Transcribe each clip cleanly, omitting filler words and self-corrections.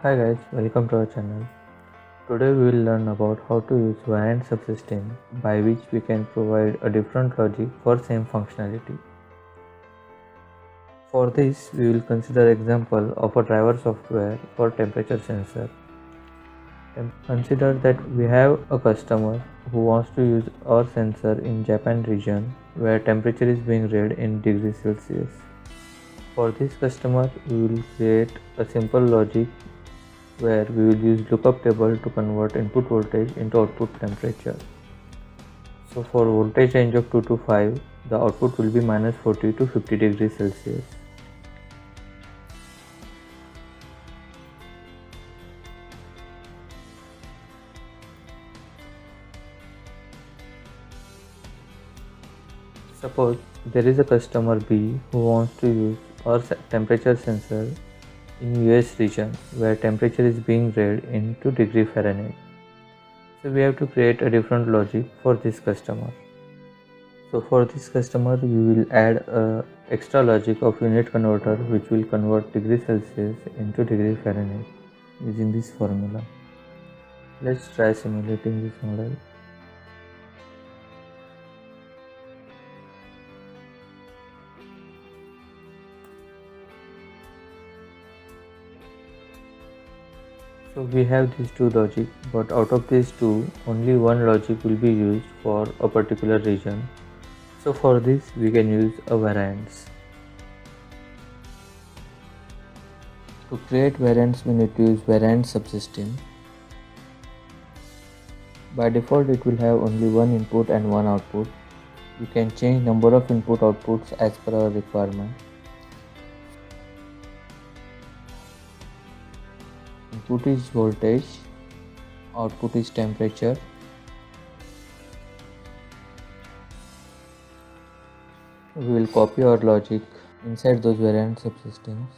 Hi guys, welcome to our channel. Today we will learn about how to use variant subsystem by which we can provide a different logic for same functionality. For this, we will consider example of a driver software for temperature sensor. Consider that we have a customer who wants to use our sensor in Japan region where temperature is being read in degrees Celsius. For this customer, we will create a simple logic where we will use lookup table to convert input voltage into output temperature. So for voltage range of 2 to 5, the output will be minus 40 to 50 degrees Celsius. Suppose there is a customer B who wants to use our temperature sensor in US region where temperature is being read into degree Fahrenheit. So we have to create a different logic for this customer. So for this customer we will add a extra logic of unit converter which will convert degree Celsius into degree Fahrenheit using this formula. Let's try simulating this model. So we have these two logic, but out of these two, only one logic will be used for a particular region. So for this, we can use a variance. To create variance, we need to use variance subsystem. By default, it will have only one input and one output. You can change number of input outputs as per our requirement. Input is voltage, output is temperature. We will copy our logic inside those variant subsystems.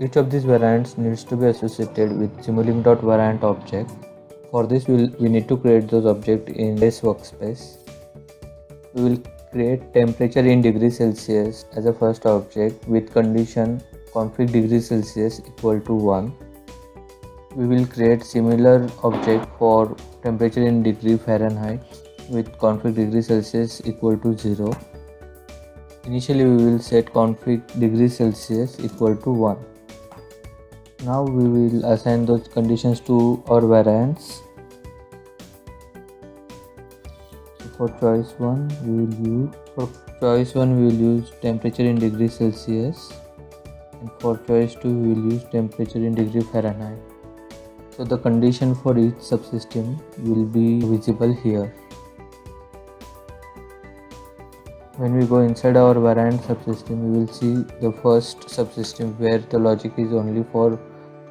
Each of these variants needs to be associated with Simulink.variant object. For this, we need to create those objects in this workspace. We will create temperature in degrees Celsius as a first object with condition config degrees Celsius equal to 1. We will create similar object for temperature in degree Fahrenheit with config degrees Celsius equal to 0. Initially, we will set config degrees Celsius equal to 1. Now we will assign those conditions to our variants. So for choice 1 we will use temperature in degrees Celsius, and for choice 2 we will use temperature in degree Fahrenheit. So the condition for each subsystem will be visible here. When we go inside our variant subsystem, we will see the first subsystem where the logic is only for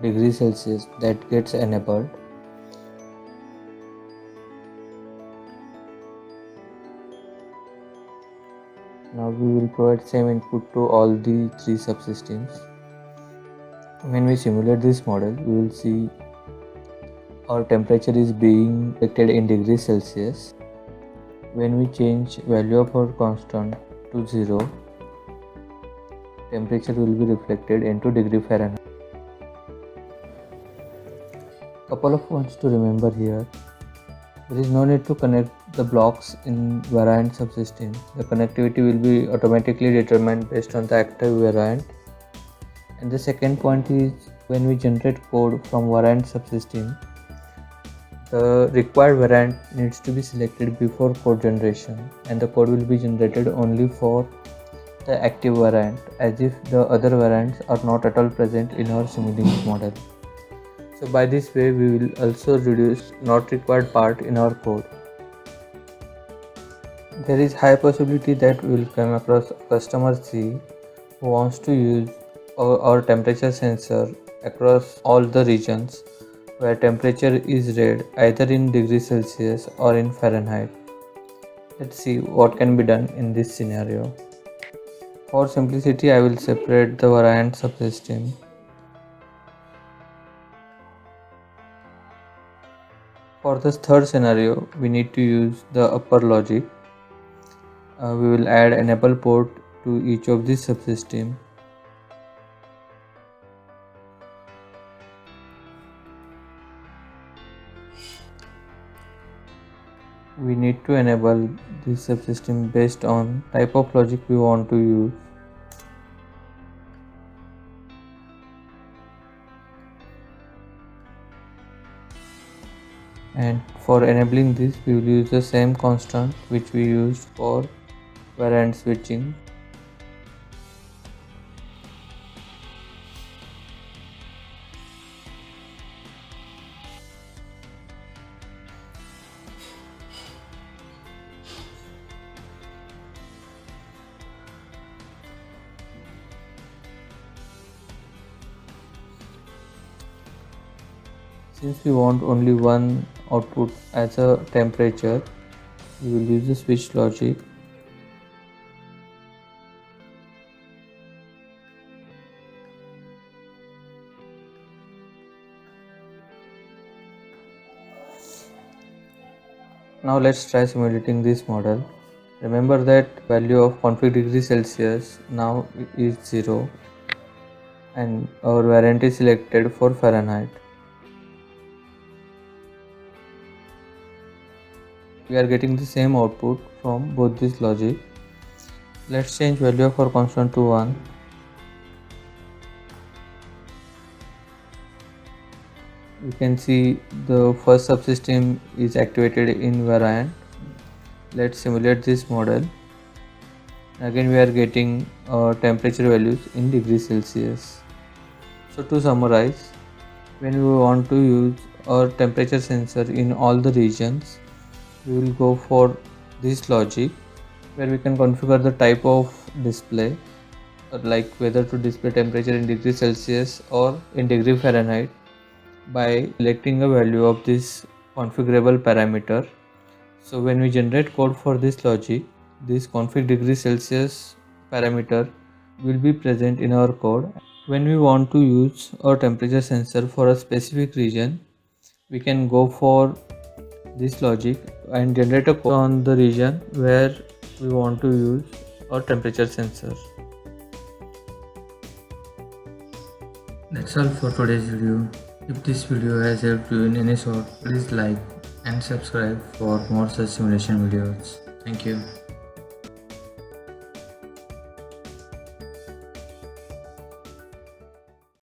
degrees Celsius that gets enabled. Now we will provide same input to all the three subsystems. When we simulate this model, we will see our temperature is being detected in degrees Celsius. When we change value of our constant to 0, temperature will be reflected into degree Fahrenheit. Couple of points to remember here. There is no need to connect the blocks in variant subsystem. The connectivity will be automatically determined based on the active variant. And the second point is, when we generate code from variant subsystem, the required variant needs to be selected before code generation, and the code will be generated only for the active variant, as if the other variants are not at all present in our Simulink model. So by this way we will also reduce not required part in our code. There is high possibility that we will come across customer C who wants to use our temperature sensor across all the regions, where temperature is read either in degrees Celsius or in Fahrenheit. Let's see what can be done in this scenario. For simplicity, I will separate the variant subsystem. For this third scenario, we need to use the upper logic. We will add enable port to each of these subsystem. We need to enable this subsystem based on type of logic we want to use. And for enabling this, we will use the same constant which we used for variant switching. Since we want only one output as a temperature, we will use the switch logic. Now let's try simulating this model. Remember that value of config degree Celsius now is 0 and our variant is selected for Fahrenheit. We are getting the same output from both this logic. Let's change value of our constant to 1. You can see the first subsystem is activated in variant. Let's simulate this model. Again we are getting temperature values in degrees Celsius. So to summarize, when we want to use our temperature sensor in all the regions, we will go for this logic where we can configure the type of display, like whether to display temperature in degrees Celsius or in degree Fahrenheit, by selecting a value of this configurable parameter. So when we generate code for this logic, this config degree Celsius parameter will be present in our code. When we want to use our temperature sensor for a specific region, we can go for this logic and generate a code on the region where we want to use our temperature sensor. That's all for today's video. If this video has helped you in any sort, please like and subscribe for more such simulation videos. Thank you.